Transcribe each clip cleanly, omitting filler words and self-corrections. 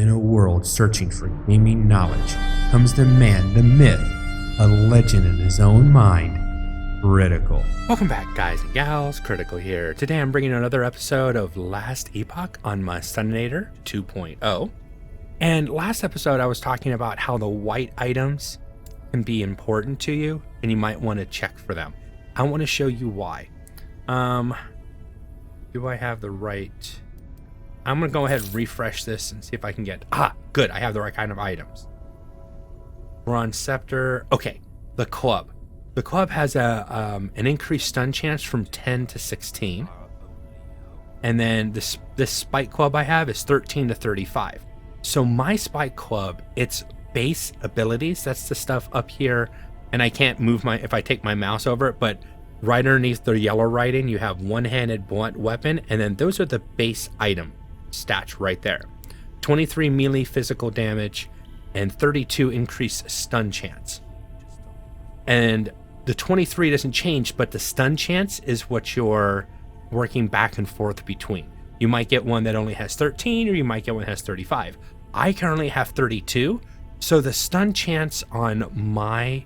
In a world searching for gaming knowledge comes the man, the myth, a legend in his own mind, Critical. Welcome back, guys and gals. Critical here. Today I'm bringing another episode of Last Epoch on my Stuninator 2.0. And last episode I was talking about how the white items can be important to you and you might want to check for them. I want to show you why. Do I have the right... I'm going to go ahead and refresh this and see if I can get... good. I have the right kind of items. Bronze scepter. Okay. The club. The club has an increased stun chance from 10 to 16. And then this spike club I have is 13 to 35. So my spike club, its base abilities, that's the stuff up here. And I can't move if I take my mouse over it, but right underneath the yellow writing, you have one-handed blunt weapon. And then those are the base item stats right there. 23 melee physical damage and 32 increased stun chance. And the 23 doesn't change, but the stun chance is what you're working back and forth between. You might get one that only has 13, or you might get one that has 35. I currently have 32, so the stun chance on my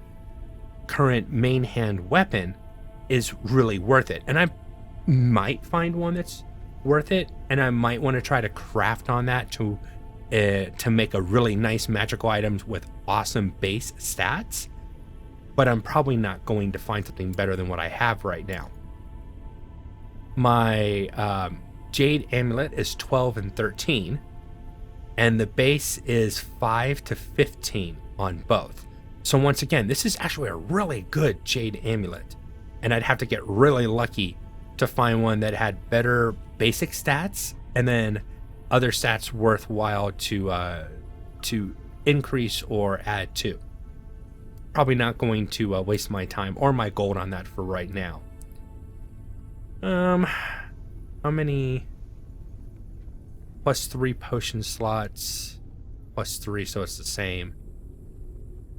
current main hand weapon is really worth it. And I might find one that's worth it, and I might want to try to craft on that to make a really nice magical items with awesome base stats. But I'm probably not going to find something better than what I have right now. My Jade Amulet is 12 and 13, and the base is 5 to 15 on both. So once again, this is actually a really good Jade Amulet, and I'd have to get really lucky to find one that had better basic stats and then other stats worthwhile to increase or add to. Probably not going to waste my time or my gold on that for right now. How many? +3 potion slots, +3, so it's the same.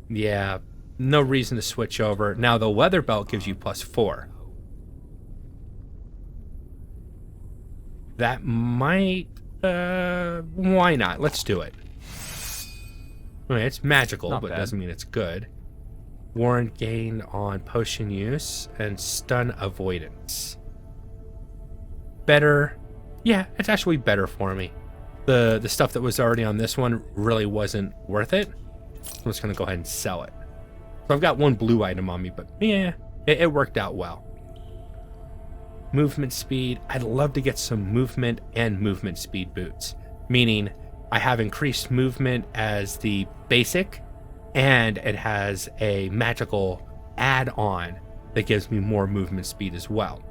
Yeah, no reason to switch over. Now the leather belt gives you +4. That might, why not? Let's do it. Okay, it's magical, but it doesn't mean it's good. Warrant gain on potion use and stun avoidance. Better. Yeah, it's actually better for me. The stuff that was already on this one really wasn't worth it. I'm just going to go ahead and sell it. So I've got one blue item on me, but yeah, it worked out well. Movement speed. I'd love to get some movement and movement speed boots. Meaning I have increased movement as the basic, and it has a magical add-on that gives me more movement speed as well.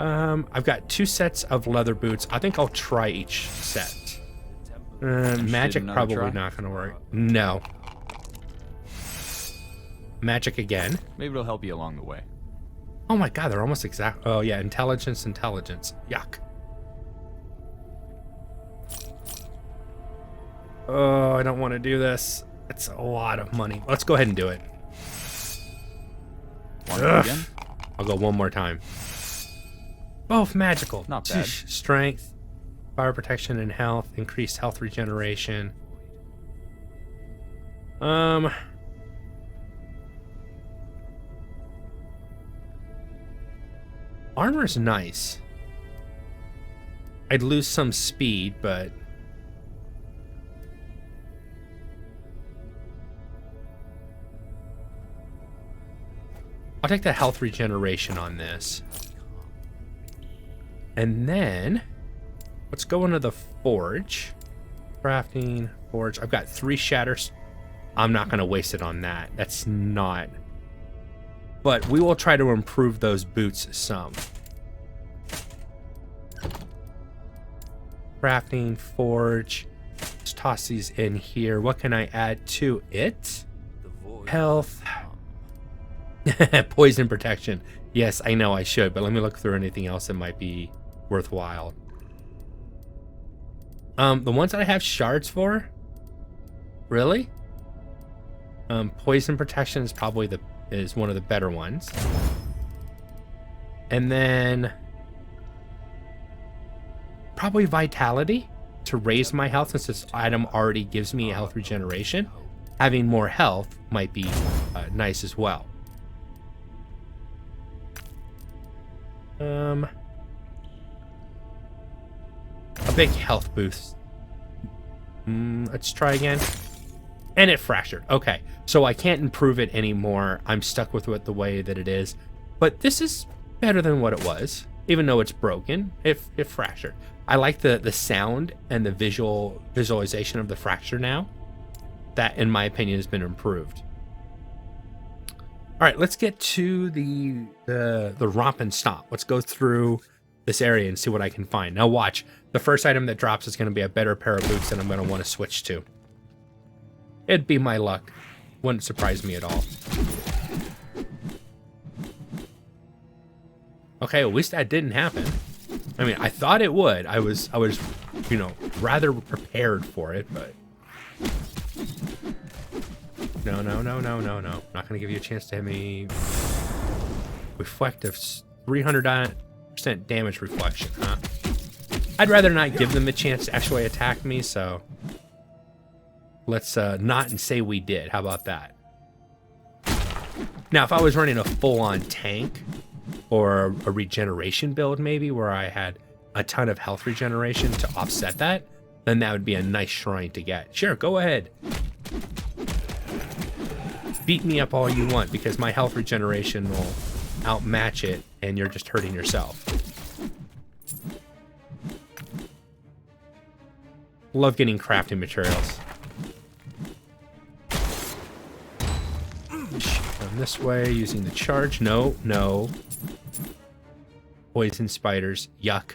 I've got 2 sets of leather boots. I think I'll try each set. Magic probably not going to work. No. Magic again. Maybe it'll help you along the way. Oh my god, they're almost exact. Oh yeah, intelligence. Yuck. Oh, I don't want to do this. It's a lot of money. Let's go ahead and do it. Want to again? I'll go one more time. Both magical. Not bad. Strength, fire protection, and health. Increased health regeneration. Armor's nice. I'd lose some speed, but I'll take the health regeneration on this. And then let's go into the forge. Crafting, forge. I've got 3 shatters. I'm not going to waste it on that. That's not. But we will try to improve those boots some. Crafting, forge. Let's toss these in here. What can I add to it? Health. Poison protection. Yes, I know I should, but let me look through anything else that might be worthwhile. The ones that I have shards for? Really? Poison protection is probably is one of the better ones. And then probably vitality to raise my health since this item already gives me a health regeneration. Having more health might be nice as well. A big health boost. Let's try again. And it fractured. Okay, so I can't improve it anymore. I'm stuck with it the way that it is. But this is better than what it was. Even though it's broken, it fractured. I like the sound and the visualization of the fracture now. That, in my opinion, has been improved. All right, let's get to the romp and stomp. Let's go through this area and see what I can find. Now watch, the first item that drops is going to be a better pair of boots that I'm going to want to switch to. It'd be my luck. Wouldn't surprise me at all. Okay, at least that didn't happen. I mean, I thought it would. I was, you know, rather prepared for it, but no. Not gonna give you a chance to hit me. Reflective, 300% damage reflection, huh? I'd rather not give them a chance to actually attack me, so let's not and say we did. How about that? Now, if I was running a full-on tank or a regeneration build, maybe, where I had a ton of health regeneration to offset that, then that would be a nice shrine to get. Sure, go ahead. Beat me up all you want, because my health regeneration will outmatch it, and you're just hurting yourself. Love getting crafting materials. Going this way, using the charge. No. Poison spiders. Yuck.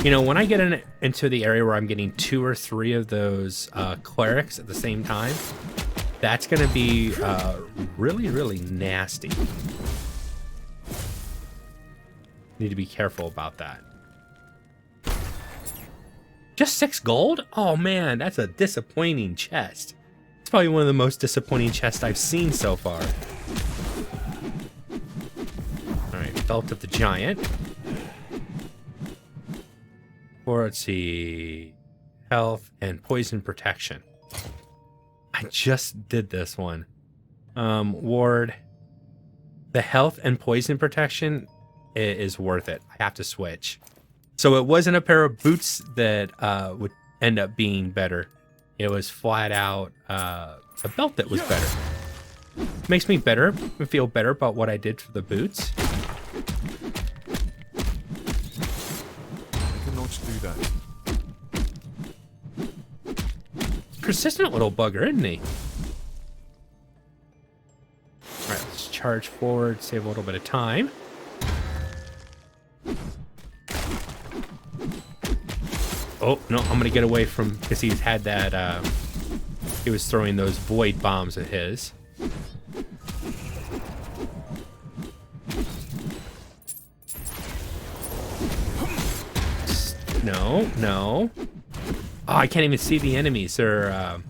You know, when I get into the area where I'm getting 2 or 3 of those clerics at the same time, that's going to be really, really nasty. Need to be careful about that. Just 6 gold? Oh man, that's a disappointing chest. It's probably one of the most disappointing chests I've seen so far. Alright, Belt of the Giant. Or let's see, health and poison protection. I just did this one. Ward. The health and poison protection is worth it. I have to switch. So it wasn't a pair of boots that would end up being better. It was flat out a belt that was better. Makes me feel better about what I did for the boots. Do that. Persistent little bugger, isn't he? Alright, let's charge forward, save a little bit of time. Oh, no, I'm gonna get away from, because he's had that, he was throwing those void bombs at his. No. Oh, I can't even see the enemies. They're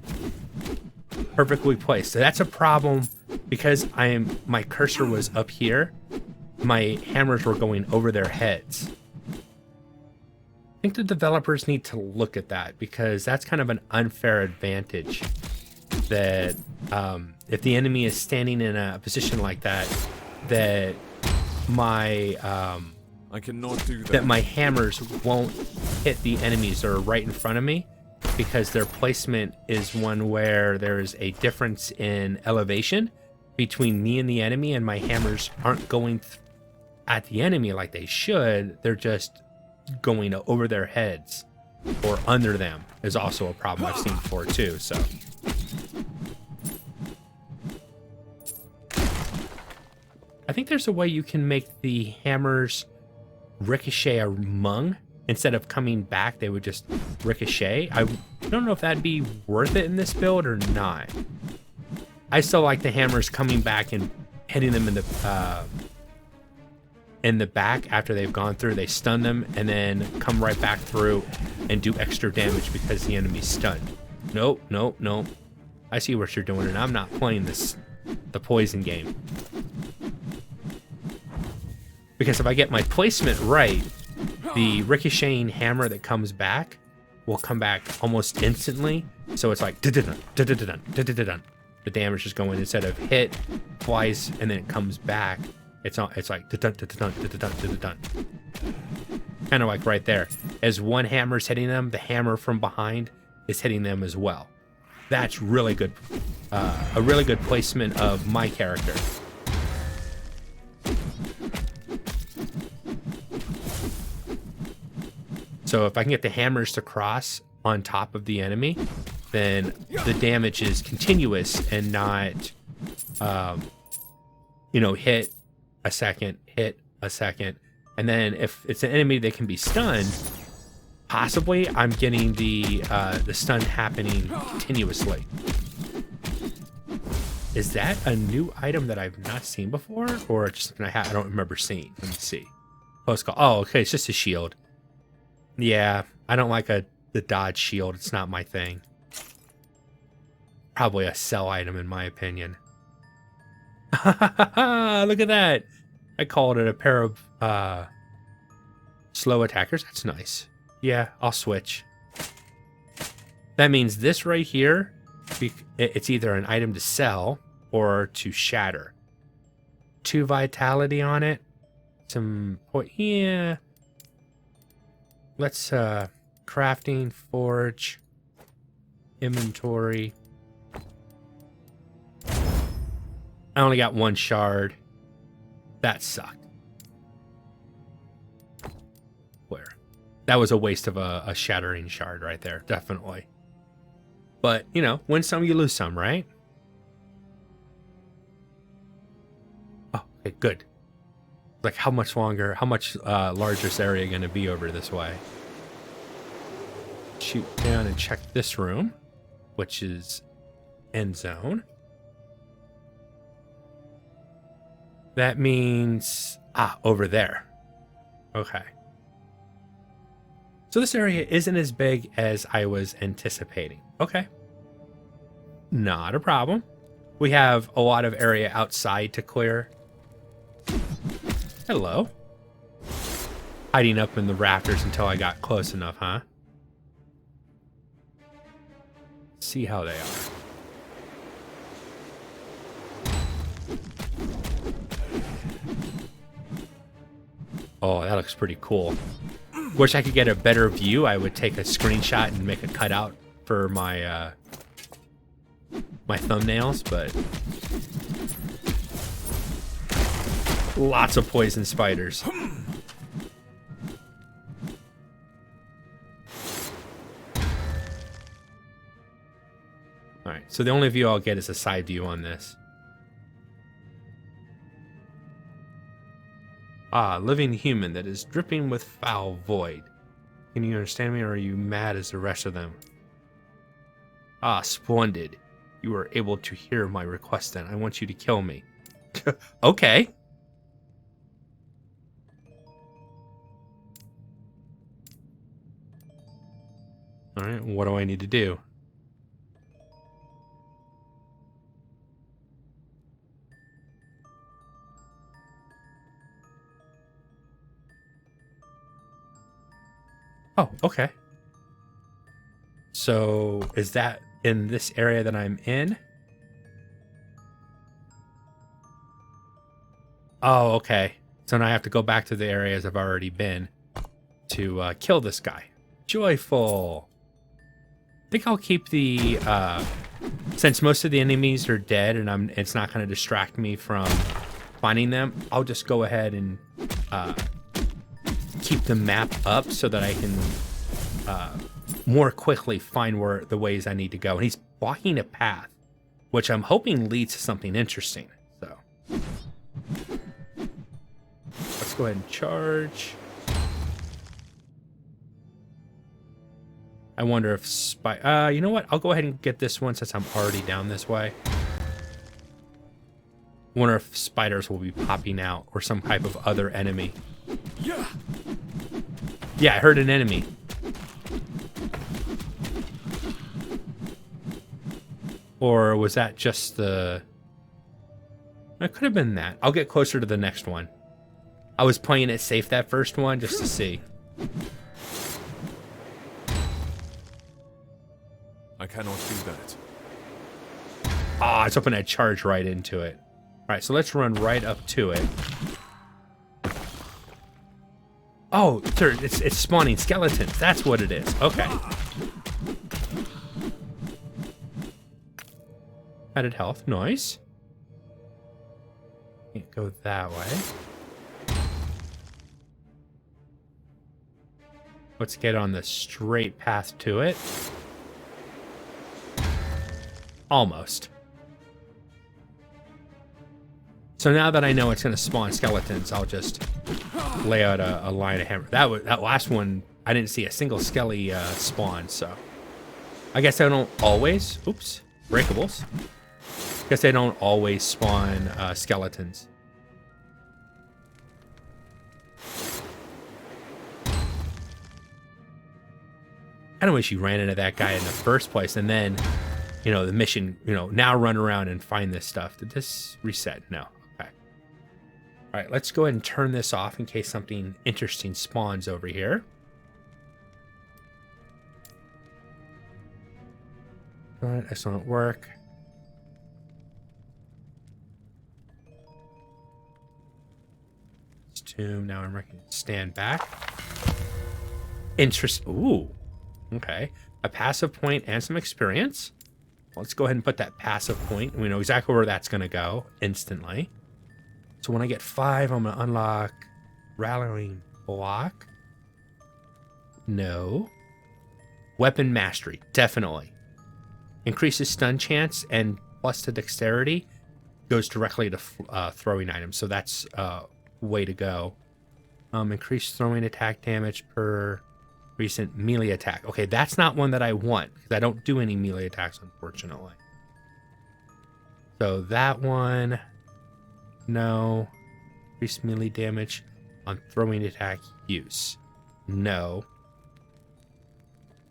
perfectly placed. So that's a problem because my cursor was up here. My hammers were going over their heads. I think the developers need to look at that, because that's kind of an unfair advantage. That if the enemy is standing in a position like that, that my I cannot do that. That my hammers won't hit the enemies that are right in front of me, because their placement is one where there's a difference in elevation between me and the enemy, and my hammers aren't going at the enemy like they should. They're just going over their heads or under them. Is also a problem I've seen before too. So I think there's a way you can make the hammers ricochet among, instead of coming back, they would just ricochet. I don't know if that'd be worth it in this build or not. I still like the hammers coming back and hitting them in the back after they've gone through. They stun them and then come right back through and do extra damage because the enemy's stunned. Nope. I see what you're doing, and I'm not playing the poison game. Because if I get my placement right, the ricocheting hammer that comes back will come back almost instantly. So it's like dun-dun-dun, dun-dun-dun, dun-dun-dun. The damage is going instead of hit twice and then it comes back. It's not. It's like dun-dun-dun, dun-dun-dun, dun-dun-dun. Kind of like right there. As one hammer's hitting them, the hammer from behind is hitting them as well. That's really good. A really good placement of my character. So if I can get the hammers to cross on top of the enemy, then the damage is continuous and not, hit a second, hit a second. And then if it's an enemy that can be stunned, possibly I'm getting the stun happening continuously. Is that a new item that I've not seen before? Or just something I don't remember seeing? Let me see. Post call. Oh, okay, it's just a shield. Yeah, I don't like the dodge shield. It's not my thing. Probably a sell item in my opinion. Look at that. I called it a pair of slow attackers. That's nice. Yeah, I'll switch. That means this right here, it's either an item to sell or to shatter. 2 vitality on it. Some point. Yeah. Let's crafting, forge, inventory. I only got 1 shard. That sucked. Where? That was a waste of a shattering shard right there, definitely. But, win some, you lose some, right? Oh, okay, good. Like, how much larger this area going to be over this way? Shoot down and check this room, which is end zone. That means, over there. Okay. So this area isn't as big as I was anticipating. Okay. Not a problem. We have a lot of area outside to clear. Hello. Hiding up in the rafters until I got close enough, huh? See how they are. Oh, that looks pretty cool. Wish I could get a better view. I would take a screenshot and make a cutout for my my thumbnails, but lots of poison spiders. All right, so the only view I'll get is a side view on this. Living human that is dripping with foul void. Can you understand me, or are you mad as the rest of them? Splendid. You were able to hear my request then. I want you to kill me. Okay. Alright, what do I need to do? Oh, okay. So, is that in this area that I'm in? Oh, okay. So now I have to go back to the areas I've already been to kill this guy. Joyful. I think I'll keep the, since most of the enemies are dead and it's not going to distract me from finding them, I'll just go ahead and keep the map up so that I can more quickly find where the ways I need to go. And he's blocking a path, which I'm hoping leads to something interesting. So let's go ahead and charge. I wonder if you know what? I'll go ahead and get this one since I'm already down this way. Wonder if spiders will be popping out or some type of other enemy. Yeah, I heard an enemy. Or was that just the... It could have been that. I'll get closer to the next one. I was playing it safe that first one just to see. I cannot do that. Ah, I was hoping I'd charge right into it. All right, so let's run right up to it. Oh, sir, it's spawning skeletons. That's what it is. Okay. Added health. Nice. Can't go that way. Let's get on the straight path to it. Almost. So now that I know it's going to spawn skeletons, I'll just lay out a line of hammer. That last one, I didn't see a single skelly spawn, so I guess I don't always. Oops, breakables. Guess they don't always spawn skeletons. I don't wish you ran into that guy in the first place, and then, you know, the mission, you know, now run around and find this stuff. Did this reset? No. Okay. All right, let's go ahead and turn this off in case something interesting spawns over here. All right, excellent work. Tomb. Now I'm ready to stand back. Ooh. Okay. A passive point and some experience. Let's go ahead and put that passive point. We know exactly where that's going to go instantly. So when I get 5, I'm going to unlock Rallying Block. No. Weapon Mastery. Definitely. Increases stun chance and plus to dexterity. Goes directly to throwing items. So that's way to go. Increased throwing attack damage per recent melee attack. Okay, that's not one that I want because I don't do any melee attacks, unfortunately. So that one, no. Increased melee damage on throwing attack use. No.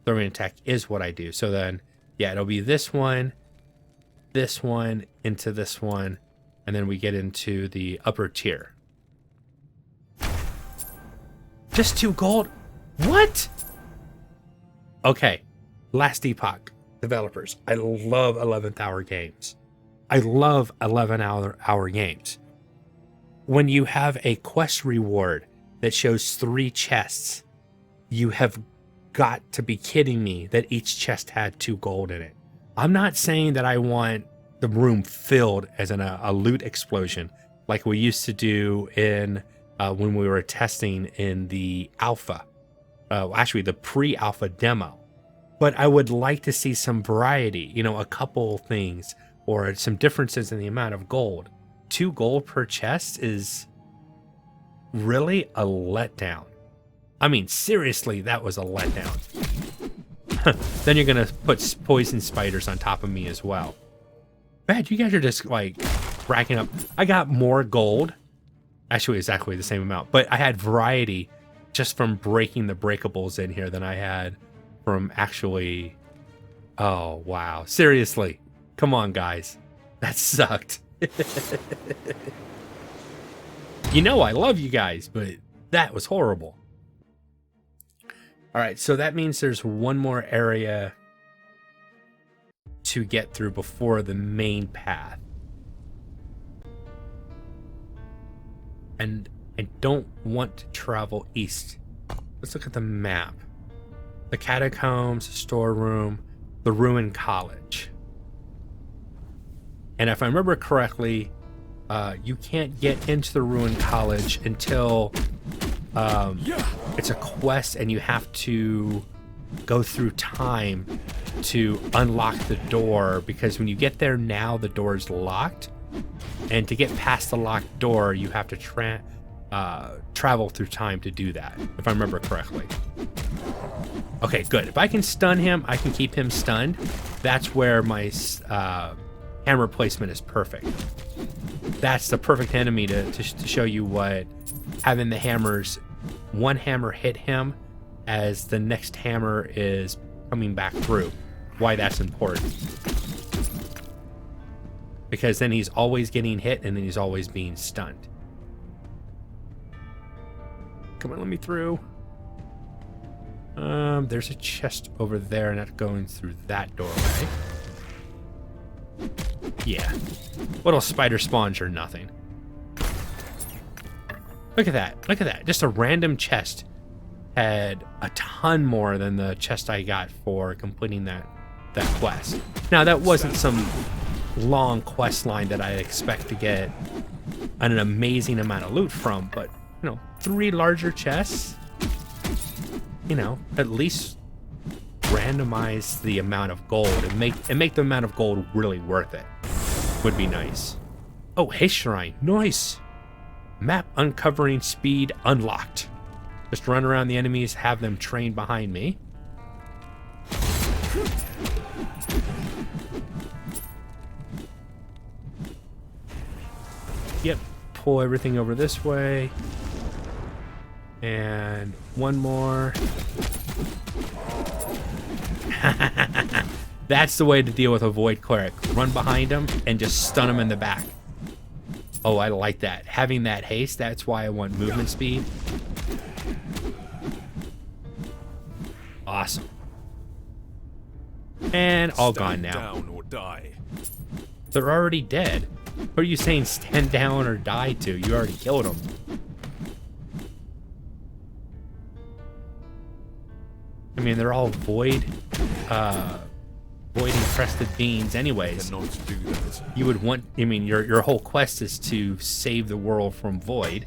Throwing attack is what I do. So then, yeah, it'll be this one, into this one, and then we get into the upper tier. Just 2 gold? What? Okay. Last Epoch developers. I love 11th hour games. I love 11-hour games. When you have a quest reward that shows 3 chests, you have got to be kidding me that each chest had 2 gold in it. I'm not saying that I want the room filled as a loot explosion like we used to do in when we were testing in the alpha, actually the pre-alpha demo. But I would like to see some variety, you know, a couple things or some differences in the amount of gold. 2 gold per chest is really a letdown. I mean, seriously, that was a letdown. Then you're going to put poison spiders on top of me as well. Man, you guys are just like racking up. I got more gold. Actually, exactly the same amount, but I had variety just from breaking the breakables in here than I had from actually. Oh, wow. Seriously. Come on, guys. That sucked. You know, I love you guys, but that was horrible. All right, so that means there's one more area to get through before the main path. And I don't want to travel east. Let's look at the map. The catacombs, storeroom, the ruined college. And if I remember correctly, you can't get into the ruined college until it's a quest and you have to go through time to unlock the door, because when you get there now, the door is locked. And to get past the locked door, you have to travel through time to do that, if I remember correctly. Okay, good. If I can stun him, I can keep him stunned. That's where my hammer placement is perfect. That's the perfect enemy to show you what having the hammers, one hammer hit him as the next hammer is coming back through. Why that's important. Because then he's always getting hit and then he's always being stunned. Come on, let me through. There's a chest over there, not going through that doorway. Yeah. Little spider spawns are nothing. Look at that. Look at that. Just a random chest had a ton more than the chest I got for completing that quest. Now, that wasn't some long quest line that I expect to get an amazing amount of loot from, but, you know, 3 larger chests, you know, at least randomize the amount of gold and make the amount of gold really worth it. Would be nice. Oh, hey, shrine. Nice. Map uncovering speed unlocked. Just run around the enemies, have them train behind me. Yep, pull everything over this way. And one more. That's the way to deal with a void cleric. Run behind him and just stun him in the back. Oh, I like that. Having that haste, that's why I want movement speed. Awesome. And all gone now. Down or die. They're already dead. What are you saying, stand down or die to? You already killed them. I mean, they're all void encrusted beings anyways. Cannot do that. You would want, I mean, your whole quest is to save the world from void.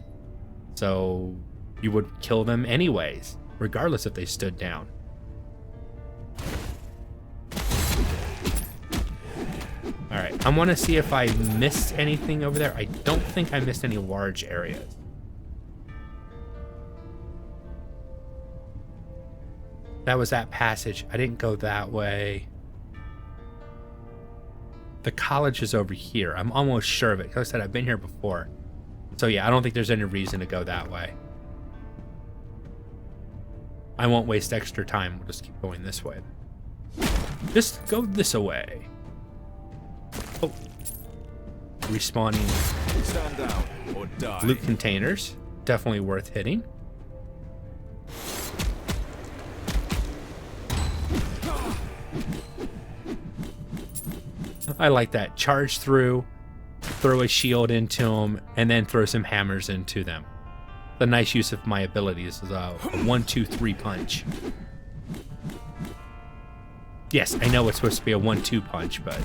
So you would kill them anyways, regardless if they stood down. All right, I want to see if I missed anything over there. I don't think I missed any large areas. That was that passage. I didn't go that way. The college is over here. I'm almost sure of it. Like I said, I've been here before. So yeah, I don't think there's any reason to go that way. I won't waste extra time. We'll just keep going this way. Just go this way. Oh. Respawning Stand down or die. loot containers. Definitely worth hitting. I like that. Charge through, throw a shield into them, and then throw some hammers into them. The nice use of my abilities is a 1-2-3 punch. Yes, I know it's supposed to be a 1-2 punch, but...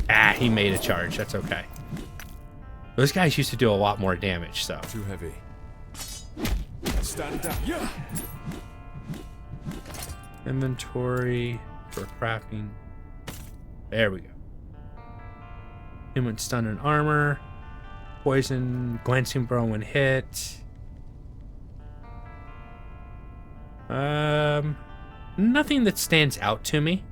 Ah, he made a charge. That's okay. Those guys used to do a lot more damage, so... Too heavy. Stand down. Yeah. Inventory for crafting. There we go. Him with stun and armor. Poison, glancing blow when hit. Nothing that stands out to me.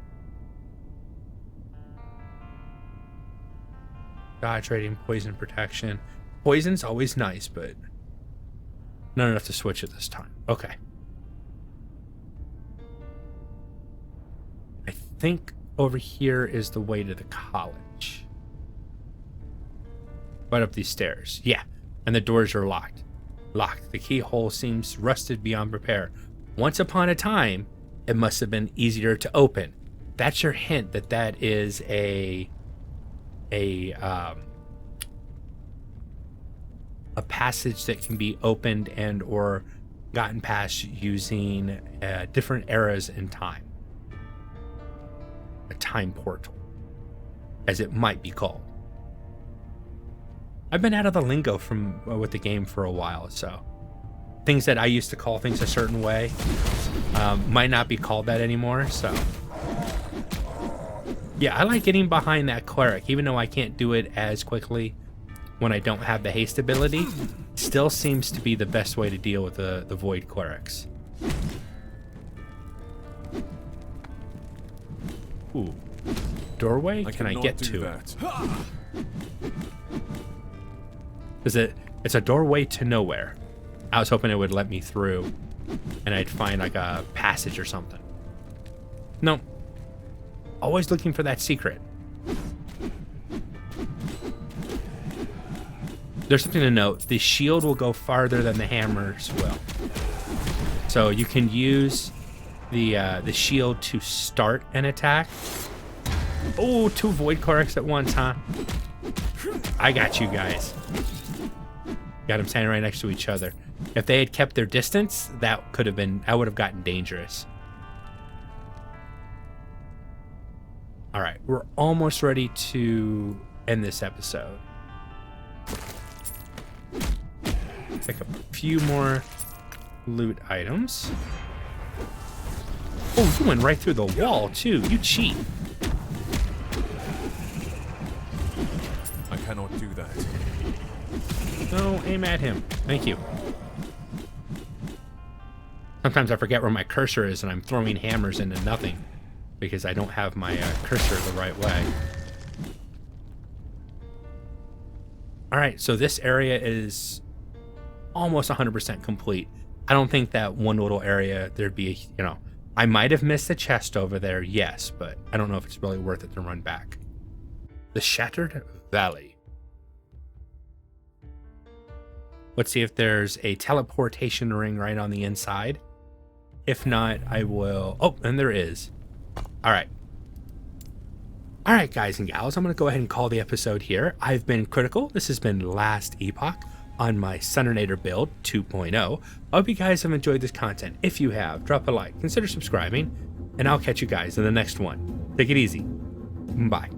Dodge rating, poison protection. Poison's always nice, but not enough to switch it this time. Okay. I think over here is the way to the college. Right up these stairs. Yeah, and the doors are locked. Locked. The keyhole seems rusted beyond repair. Once upon a time, it must have been easier to open. That's your hint that that is a passage that can be opened and or gotten past using different eras in time. A time portal, as it might be called. I've been out of the lingo from with the game for a while, so things that I used to call things a certain way might not be called that anymore. So yeah, I like getting behind that cleric, even though I can't do it as quickly when I don't have the haste ability. Still seems to be the best way to deal with the void clerics. Ooh, doorway? Can I get to it? Is it's a doorway to nowhere. I was hoping it would let me through and I'd find like a passage or something. No. Always looking for that secret. there's something to note. The shield will go farther than the hammers will. So you can use the shield to start an attack. Oh, 2 void corrects at once, huh? I got you guys. Got them standing right next to each other. If they had kept their distance, that would have gotten dangerous. All right, we're almost ready to end this episode. Pick up a few more loot items. Oh, you went right through the wall too. You cheat. I cannot do that. No, aim at him. Thank you. Sometimes I forget where my cursor is and I'm throwing hammers into nothing because I don't have my cursor the right way. All right, so this area is almost 100% complete. I don't think that one little area there'd be, I might have missed the chest over there, yes, but I don't know if it's really worth it to run back. The Shattered Valley. Let's see if there's a teleportation ring right on the inside. If not, I will... Oh, and there is. All right. All right, guys and gals, I'm going to go ahead and call the episode here. I've been Critical. This has been Last Epoch on my Stuninator build 2.0. I hope you guys have enjoyed this content. If you have, drop a like, consider subscribing, and I'll catch you guys in the next one. Take it easy. Bye.